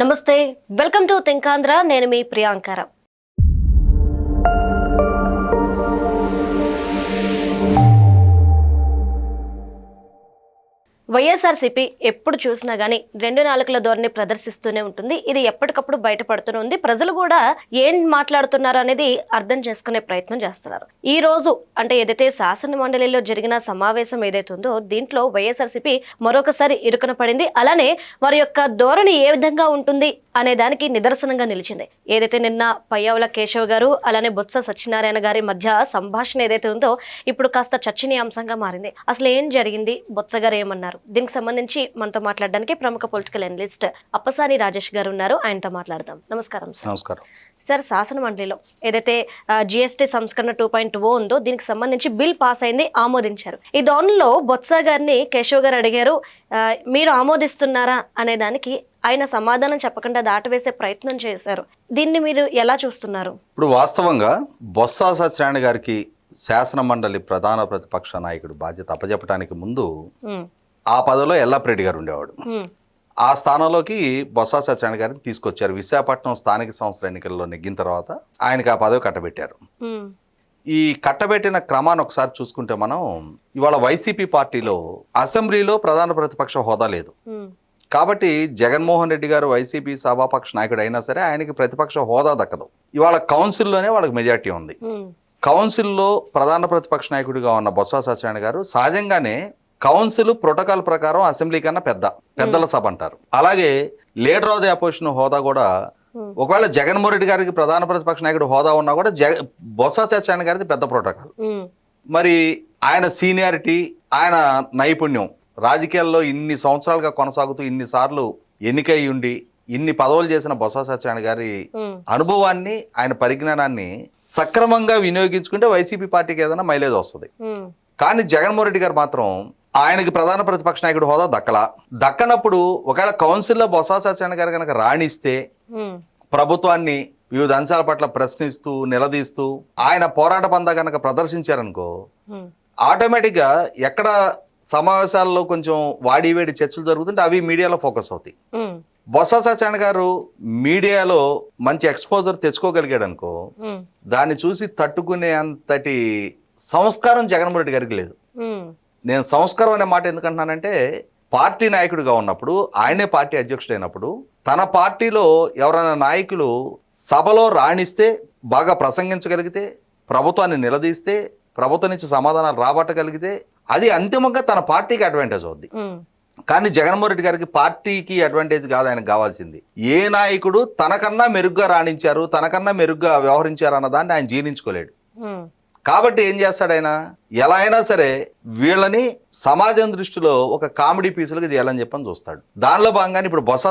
నమస్తే, welcome to థింకాంధ్ర. నేను మీ ప్రియాంకర. వైఎస్ఆర్సీపీ ఎప్పుడు చూసినా గానీ రెండు నాలుకల ధోరణి ప్రదర్శిస్తూనే ఉంటుంది. ఇది ఎప్పటికప్పుడు బయటపడుతూనే ఉంది. ప్రజలు కూడా ఏం మాట్లాడుతున్నారు అనేది అర్థం చేసుకునే ప్రయత్నం చేస్తున్నారు. ఈ రోజు అంటే ఏదైతే శాసన మండలిలో జరిగిన సమావేశం ఏదైతే ఉందో దీంట్లో వైఎస్ఆర్సీపీ మరొకసారి ఇరుకున పడింది. అలానే వారి యొక్క ధోరణి ఏ విధంగా ఉంటుంది అనే దానికి నిదర్శనంగా నిలిచింది. ఏదైతే నిన్న పయ్యావుల కేశవ్ గారు అలానే బొత్స సత్యనారాయణ గారి మధ్య సంభాషణ ఏదైతే ఉందో ఇప్పుడు కాస్త చర్చనీయాంశంగా మారింది. అసలు ఏం జరిగింది, బొత్స గారు ఏమన్నారు, దీనికి సంబంధించి మనతో మాట్లాడడానికి ప్రముఖ పొలిటికల్ అనలిస్ట్ అప్పసాని రాజేష్ గారు ఉన్నారు. ఆయనతో మాట్లాడదాం. నమస్కారం సార్. నమస్కారం సార్, శాసన మండలిలో ఏదైతే జిఎస్టీ సంస్కరణ 2.0 ఉందో దీనికి సంబంధించి బిల్ పాస్ అయింది, ఆమోదించారు. ఈ దానిలో బొత్స గారిని కేశవ్ గారు అడిగారు, మీరు ఆమోదిస్తున్నారా అనే దానికి ఆయన సమాధానం చెప్పకుండా దాటవేసే ప్రయత్నం చేశారు. దీన్ని మీరు ఎలా చూస్తున్నారు? ఇప్పుడు వాస్తవంగా బొత్స సత్యనారాయణ గారికి శాసన మండలి ప్రధాన ప్రతిపక్ష నాయకుడు బాధ్యత అప్పచెప్పడానికి ముందు ఆ పదవిలో ఎల్లాప్రెడ్డి గారు ఉండేవాడు. ఆ స్థానంలోకి బొత్స సత్యనారాయణ గారిని తీసుకొచ్చారు. విశాఖపట్నం స్థానిక సంస్థల ఎన్నికల్లో నెగ్గిన తర్వాత ఆయనకి ఆ పదవి కట్టబెట్టారు. ఈ కట్టబెట్టిన క్రమాన్ని ఒకసారి చూసుకుంటే మనం ఇవాళ వైసీపీ పార్టీలో అసెంబ్లీలో ప్రధాన ప్రతిపక్ష హోదా లేదు. కాబట్టి జగన్మోహన్ రెడ్డి గారు వైసీపీ సభాపక్ష నాయకుడు అయినా సరే ఆయనకి ప్రతిపక్ష హోదా దక్కదు. ఇవాళ కౌన్సిల్లోనే వాళ్ళకి మెజార్టీ ఉంది. కౌన్సిల్లో ప్రధాన ప్రతిపక్ష నాయకుడిగా ఉన్న బొత్స సత్యనారాయణ గారు సహజంగానే కౌన్సిల్ ప్రోటోకాల్ ప్రకారం అసెంబ్లీ కన్నా పెద్దల సభ అంటారు. అలాగే లీడర్ ఆఫ్ ది అపోజిషన్ హోదా కూడా ఒకవేళ జగన్మోహన్ రెడ్డి గారికి ప్రధాన ప్రతిపక్ష నాయకుడు హోదా ఉన్నా కూడా బొత్స సత్యనారాయణ గారిది పెద్ద ప్రోటోకాల్. మరి ఆయన సీనియారిటీ, ఆయన నైపుణ్యం, రాజకీయాల్లో ఇన్ని సంవత్సరాలుగా కొనసాగుతూ ఇన్నిసార్లు ఎన్నికై ఉండి ఇన్ని పదవులు చేసిన బొత్స సత్యనారాయణ గారి అనుభవాన్ని, ఆయన పరిజ్ఞానాన్ని సక్రమంగా వినియోగించుకుంటే వైసీపీ పార్టీకి ఏదైనా మైలేజ్ వస్తుంది. కానీ జగన్మోహన్ రెడ్డి గారు మాత్రం ఆయనకి ప్రధాన ప్రతిపక్ష నాయకుడు హోదా దక్కనప్పుడు ఒకవేళ కౌన్సిల్లో బొత్స సత్యనారాయణ గారు కనుక రాణిస్తే ప్రభుత్వాన్ని వివిధ అంశాల పట్ల ప్రశ్నిస్తూ నిలదీస్తూ ఆయన పోరాట పందా కనుక ప్రదర్శించారనుకో ఆటోమేటిక్గా ఎక్కడ సమావేశాల్లో కొంచెం వాడివేడి చర్చలు జరుగుతుంటే అవి మీడియాలో ఫోకస్ అవుతాయి. బొత్స సత్యనారాయణ గారు మీడియాలో మంచి ఎక్స్పోజర్ తెచ్చుకోగలిగాడు అనుకో దాన్ని చూసి తట్టుకునే అంతటి సంస్కారం జగన్మోహన్ రెడ్డి గారికి లేదు. నేను సంస్కారం అనే మాట ఎందుకంటున్నానంటే పార్టీ నాయకుడిగా ఉన్నప్పుడు, ఆయనే పార్టీ అధ్యక్షుడైనప్పుడు తన పార్టీలో ఎవరైనా నాయకులు సభలో రాణిస్తే, బాగా ప్రసంగించగలిగితే, ప్రభుత్వాన్ని నిలదీస్తే, ప్రభుత్వం నుంచి సమాధానాలు రాబట్టగలిగితే అది అంతిమంగా తన పార్టీకి అడ్వాంటేజ్ అవుద్ది. కానీ జగన్మోహన్ రెడ్డి గారికి పార్టీకి అడ్వాంటేజ్ కాదు, ఆయనకు కావాల్సింది ఏ నాయకుడు తనకన్నా మెరుగ్గా రాణించారు, తనకన్నా మెరుగ్గా వ్యవహరించారు అన్న దాన్ని ఆయన జీర్ణించుకోలేడు. కాబట్టి ఏం చేస్తాడు ఆయన, ఎలా అయినా సరే వీళ్ళని సమాజం దృష్టిలో ఒక కామెడీ పీసులుగా చేయాలని చెప్పని చూస్తాడు. దానిలో భాగంగానే ఇప్పుడు బొత్స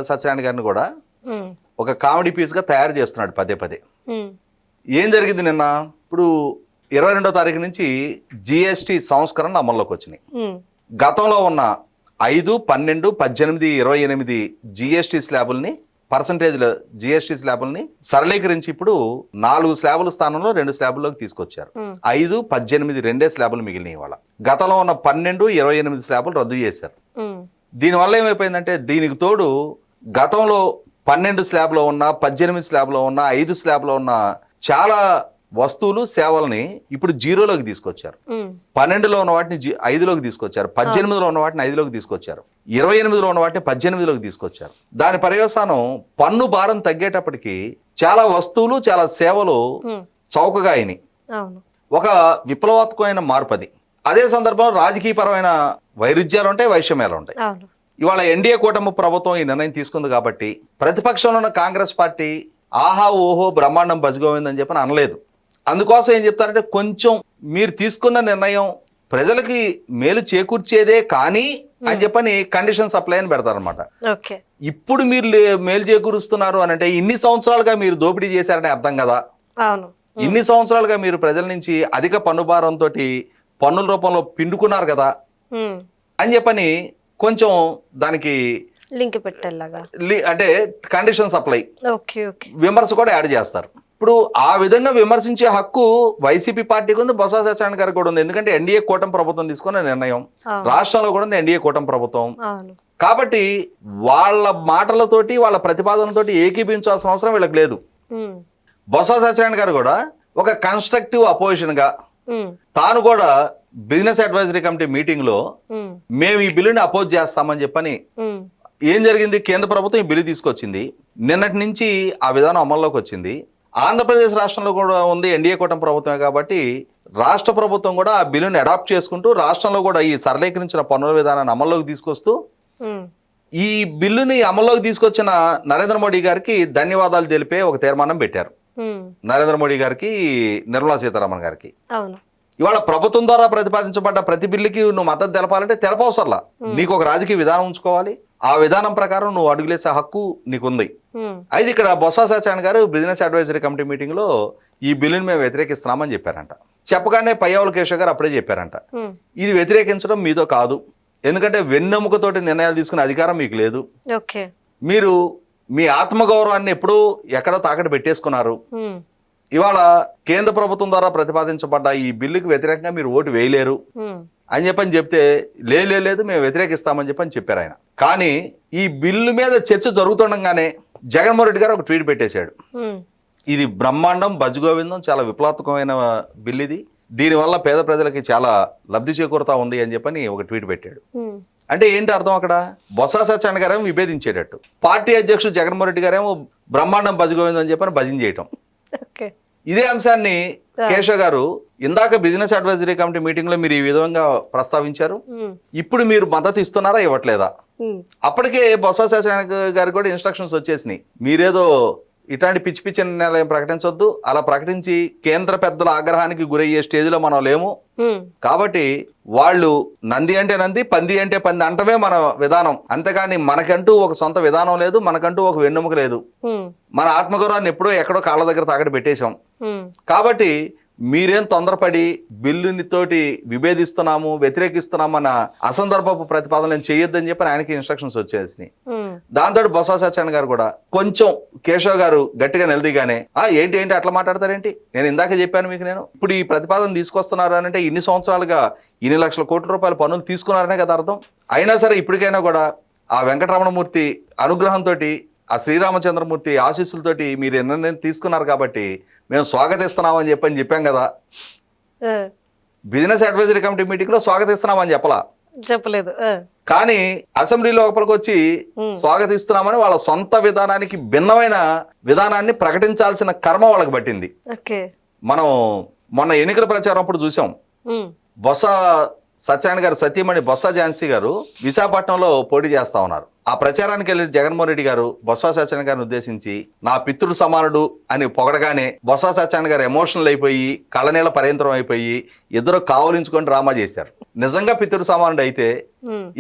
సత్యనారాయణ గారిని కూడా ఒక కామెడీ పీస్గా తయారు చేస్తున్నాడు పదే. ఏం జరిగింది నిన్న, ఇప్పుడు 22వ తారీఖు నుంచి జిఎస్టీ సంస్కరణ అమల్లోకి వచ్చినాయి. గతంలో ఉన్న 5, 12, 18, 28 జిఎస్టీ స్లాబుల్ని పర్సంటేజ్ల జిఎస్టీ స్లాబుల్ని సరళీకరించి ఇప్పుడు 4 స్లాబుల స్థానంలో 2 స్లాబుల్లోకి తీసుకొచ్చారు. 5, 18 2 స్లాబులు మిగిలినాయి. ఇవాళ గతంలో ఉన్న 12, 28 స్లాబులు రద్దు చేశారు. దీనివల్ల ఏమైపోయిందంటే దీనికి తోడు గతంలో 12 స్లాబ్లో ఉన్న, 18 స్లాబ్లో ఉన్న, 5 స్లాబ్లో ఉన్న చాలా వస్తువులు సేవల్ని ఇప్పుడు 0లోకి తీసుకొచ్చారు. 12లో ఉన్న వాటిని 5లోకి తీసుకొచ్చారు. 18లో ఉన్న వాటిని 5లోకి తీసుకొచ్చారు. 28లో ఉన్న వాటిని 18లోకి తీసుకొచ్చారు. దాని పర్యవసానం పన్ను భారం తగ్గేటప్పటికి చాలా వస్తువులు, చాలా సేవలు చౌకగా అయినాయి. ఒక విప్లవాత్మకమైన మార్పు అది. అదే సందర్భంలో రాజకీయపరమైన వైరుధ్యాలు ఉంటాయి, వైషమ్యాలు ఉంటాయి. ఇవాళ ఎన్డీఏ కూటమి ప్రభుత్వం ఈ నిర్ణయం తీసుకుంది కాబట్టి ప్రతిపక్షంలో ఉన్న కాంగ్రెస్ పార్టీ ఆహా ఓహో బ్రహ్మాండం బజిగోవిందని చెప్పని అనలేదు. అందుకోసం ఏం చెప్తారంటే కొంచెం మీరు తీసుకున్న నిర్ణయం ప్రజలకి మేలు చేకూర్చేదే కానీ అని చెప్పని కండిషన్ సప్లై అని పెడతారనమాట. ఇప్పుడు మీరు మేలు చేకూరుస్తున్నారు అని అంటే ఇన్ని సంవత్సరాలుగా మీరు దోపిడీ చేశారని అర్థం కదా. ఇన్ని సంవత్సరాలుగా మీరు ప్రజల నుంచి అధిక పన్నుభారంతో పన్నుల రూపంలో పిండుకున్నారు కదా అని చెప్పని కొంచెం దానికి లింక్ పెట్టేలాగా అంటే కండిషన్ సప్లై విమర్శ కూడా యాడ్ చేస్తారు. ఇప్పుడు ఆ విధంగా విమర్శించే హక్కు వైసీపీ పార్టీకి ఉంది, బొత్స సత్యనారాయణ గారికి కూడా ఉంది. ఎందుకంటే ఎన్డీఏ కూటమి ప్రభుత్వం తీసుకున్న నిర్ణయం, రాష్ట్రంలో కూడా ఉంది ఎన్డీఏ కూటమి ప్రభుత్వం. కాబట్టి వాళ్ళ మాటలతోటి వాళ్ళ ప్రతిపాదనలతోటి ఏకీభించాల్సిన అవసరం వీళ్ళకి లేదు. బొత్స సత్యనారాయణ గారు కూడా ఒక కన్స్ట్రక్టివ్ అపోజిషన్ గా తాను కూడా బిజినెస్ అడ్వైజరీ కమిటీ మీటింగ్ లో మేము ఈ బిల్లుని అపోజ్ చేస్తామని చెప్పని, ఏం జరిగింది, కేంద్ర ప్రభుత్వం ఈ బిల్లు తీసుకొచ్చింది, నిన్నటి నుంచి ఆ విధానం అమల్లోకి వచ్చింది. ఆంధ్రప్రదేశ్ రాష్ట్రంలో కూడా ఉంది ఎన్డీఏ కూటమి ప్రభుత్వమే కాబట్టి రాష్ట్ర ప్రభుత్వం కూడా ఆ బిల్లుని అడాప్ట్ చేసుకుంటూ రాష్ట్రంలో కూడా ఈ సరళీకరించిన పన్నుల విధానాన్ని అమల్లోకి తీసుకొస్తూ ఈ బిల్లుని అమల్లోకి తీసుకొచ్చిన నరేంద్ర మోడీ గారికి ధన్యవాదాలు తెలిపే ఒక తీర్మానం పెట్టారు. నరేంద్ర మోడీ గారికి, నిర్మలా సీతారామన్ గారికి. ఇవాళ ప్రభుత్వం ద్వారా ప్రతిపాదించబడ్డ ప్రతి బిల్లుకి నువ్వు మద్దతు తెలపాలంటే తెలపవసరలా, నీకు ఒక రాజకీయ విధానం ఉంచుకోవాలి, ఆ విధానం ప్రకారం నువ్వు అడుగులేసే హక్కు నీకుంది. అయితే ఇక్కడ బొత్స సత్యనారాయణ గారు బిజినెస్ అడ్వైజరీ కమిటీ మీటింగ్ లో ఈ బిల్లుని మేము వ్యతిరేకిస్తున్నామని చెప్పారంట. చెప్పగానే పయ్యావుల కేశవ్ గారు అప్పుడే చెప్పారంట, ఇది వ్యతిరేకించడం మీతో కాదు, ఎందుకంటే వెన్నెముకతోటి నిర్ణయాలు తీసుకునే అధికారం మీకు లేదు, మీరు మీ ఆత్మగౌరవాన్ని ఎప్పుడూ ఎక్కడో తాకట్టు పెట్టేసుకున్నారు, ఇవాళ కేంద్ర ప్రభుత్వం ద్వారా ప్రతిపాదించబడ్డ ఈ బిల్లుకి వ్యతిరేకంగా మీరు ఓటు వేయలేరు అని చెప్పని చెప్తే, లేదు మేము వ్యతిరేకిస్తామని చెప్పని చెప్పారు ఆయన. కానీ ఈ బిల్లు మీద చర్చ జరుగుతుండగానే జగన్మోహన్ రెడ్డి గారు ఒక ట్వీట్ పెట్టేశాడు, ఇది బ్రహ్మాండం, బజ్గోవిందం, చాలా విప్లవాత్మకమైన బిల్లు ఇది, దీనివల్ల పేద ప్రజలకి చాలా లబ్ధి చేకూరుతా ఉంది అని చెప్పని ఒక ట్వీట్ పెట్టాడు. అంటే ఏంటి అర్థం, అక్కడ బొత్స సత్యనారాయణ గారేమో విభేదించేటట్టు, పార్టీ అధ్యక్షుడు జగన్మోహన్ రెడ్డి గారేమో బ్రహ్మాండం బజ్గోవిందం అని చెప్పని భజన చేయటం. ఇదే అంశాన్ని కేశవ్ గారు ఇందాక బిజినెస్ అడ్వైజరీ కమిటీ మీటింగ్ లో మీరు ఈ విధంగా ప్రస్తావించారు, ఇప్పుడు మీరు మద్దతు ఇస్తున్నారా ఇవ్వట్లేదా? అప్పటికే బొత్స సత్యనారాయణ గారికి కూడా ఇన్స్ట్రక్షన్స్ వచ్చేసినాయి, మీరేదో ఇట్లాంటి పిచ్చి పిచ్చి నిర్ణయాలు ప్రకటించొద్దు, అలా ప్రకటించి కేంద్ర పెద్దల ఆగ్రహానికి గురయ్యే స్టేజ్లో మనం లేము, కాబట్టి వాళ్ళు నంది అంటే నంది, పంది అంటే పంది అంటవే మన విధానం, అంతేకాని మనకంటూ ఒక సొంత విధానం లేదు, మనకంటూ ఒక వెన్నెముక లేదు, మన ఆత్మగౌరవాన్ని ఎప్పుడో ఎక్కడో కాళ్ళ దగ్గర తాకట్టు పెట్టేశాం. కాబట్టి మీరేం తొందరపడి బిల్లుని తోటి విభేదిస్తున్నాము, వ్యతిరేకిస్తున్నాము అన్న అసందర్భపు ప్రతిపాదనలు చేయొద్దని చెప్పి ఆయనకి ఇన్స్ట్రక్షన్స్ వచ్చేసినాయి. దాంతో బొత్స సత్యనారాయణ గారు కూడా కొంచెం కేశవ్ గారు గట్టిగా నిలదీగానే, ఏంటి అట్లా మాట్లాడతారేంటి, నేను ఇందాక చెప్పాను మీకు, నేను ఇప్పుడు ఈ ప్రతిపాదన తీసుకొస్తున్నారు అని అంటే ఇన్ని సంవత్సరాలుగా ఇన్ని లక్షల కోట్ల రూపాయల పన్నులు తీసుకున్నారనే కదా అర్థం. అయినా సరే ఇప్పటికైనా కూడా ఆ వెంకటరమణమూర్తి అనుగ్రహంతో, ఆ శ్రీరామచంద్రమూర్తి ఆశీస్సులతోటి మీరు ఎన్నెన్నో తీసుకున్నారు కాబట్టి మేము స్వాగతిస్తున్నామని చెప్పాం కదా. బిజినెస్ అడ్వైజరీ కమిటీ మీటింగ్ లో స్వాగతిస్తున్నామని చెప్పలేదు, కానీ అసెంబ్లీ లోపలికి వచ్చి స్వాగతిస్తున్నామని వాళ్ళ సొంత విధానానికి భిన్నమైన విధానాన్ని ప్రకటించాల్సిన కర్మ వాళ్ళకి పట్టింది. మనం మొన్న ఎన్నికల ప్రచారం అప్పుడు చూసాం, బొత్స సత్యనారాయణ గారు సతీమణి బొత్స ఝాన్సీ గారు విశాఖపట్నంలో పోటీ చేస్తా ఉన్నారు. ఆ ప్రచారానికి వెళ్ళిన జగన్మోహన్ రెడ్డి గారు బొత్స సత్యనారాయణ గారిని ఉద్దేశించి నా పితృడు సమానుడు అని పొగడగానే బొత్స సత్యనారాయణ గారు ఎమోషనల్ అయిపోయి కళ్ళనీళ్ళ పర్యంతరం అయిపోయి ఇద్దరు కావలించుకొని డ్రామా చేశారు. నిజంగా పితృడు సమానుడు అయితే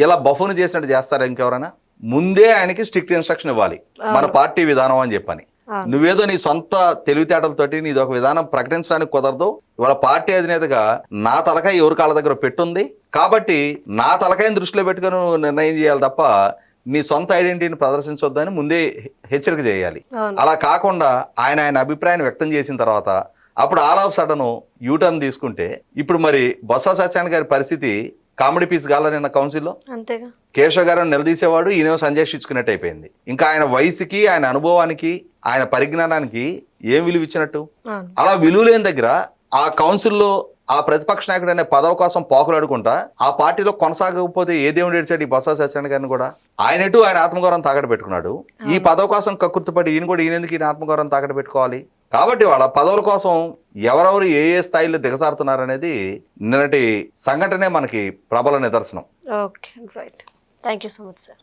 ఇలా బఫూను చేసినట్టు చేస్తారా ఇంకెవరైనా? ముందే ఆయనకి స్ట్రిక్ట్ ఇన్స్ట్రక్షన్ ఇవ్వాలి, మన పార్టీ విధానం అని చెప్పని. నువ్వేదో నీ సొంత తెలివితేటలతోటి నీది ఒక విధానం ప్రకటించడానికి కుదరదు. ఇవాళ పార్టీ అధినేతగా నా తలకాయ ఎవరి కాళ్ళ దగ్గర పెట్టుంది కాబట్టి నా తలకాయని దృష్టిలో పెట్టుకుని నిర్ణయం చేయాలి తప్ప నీ సొంత ఐడెంటిటీని ప్రదర్శించొద్దని ముందే హెచ్చరిక చేయాలి. అలా కాకుండా ఆయన అభిప్రాయాన్ని వ్యక్తం చేసిన తర్వాత అప్పుడు ఆల్ ఆఫ్ సడన్ యూటర్న్ తీసుకుంటే ఇప్పుడు మరి బొత్స సత్యనారాయణ గారి పరిస్థితి కామెడీ పీస్ గాల నిన్న కౌన్సిల్లో కేశవ్ గారు నిలదీసేవాడు, ఈయన సంజాషించుకున్నట్టు అయిపోయింది. ఇంకా ఆయన వయసుకి, ఆయన అనుభవానికి, ఆయన పరిజ్ఞానానికి ఏం విలువ ఇచ్చినట్టు? అలా విలువ లేని దగ్గర ఆ కౌన్సిల్లో ఆ ప్రతిపక్ష నాయకుడు అనే పదవి కోసం పోకులాడుకుంటా ఆ పార్టీలో కొనసాగకపోతే ఏ దేవుడు ఏడ్చాడు ఈ బొత్స సత్యనారాయణ గారిని కూడా? ఆయన ఆత్మగౌరవం తాకట్టు పెట్టుకున్నాడు, ఈ పదవి కోసం కక్కుర్తిపడి ఈయనెందుకు ఈయన ఆత్మగౌరవం తాకట్టు పెట్టుకోవాలి? కాబట్టి వాళ్ళ పదవుల కోసం ఎవరెవరు ఏ స్థాయిలో దిగజారుతున్నారనేది నిన్నటి సంఘటనే మనకి ప్రబల నిదర్శనం. Okay, right. Thank you so much sir.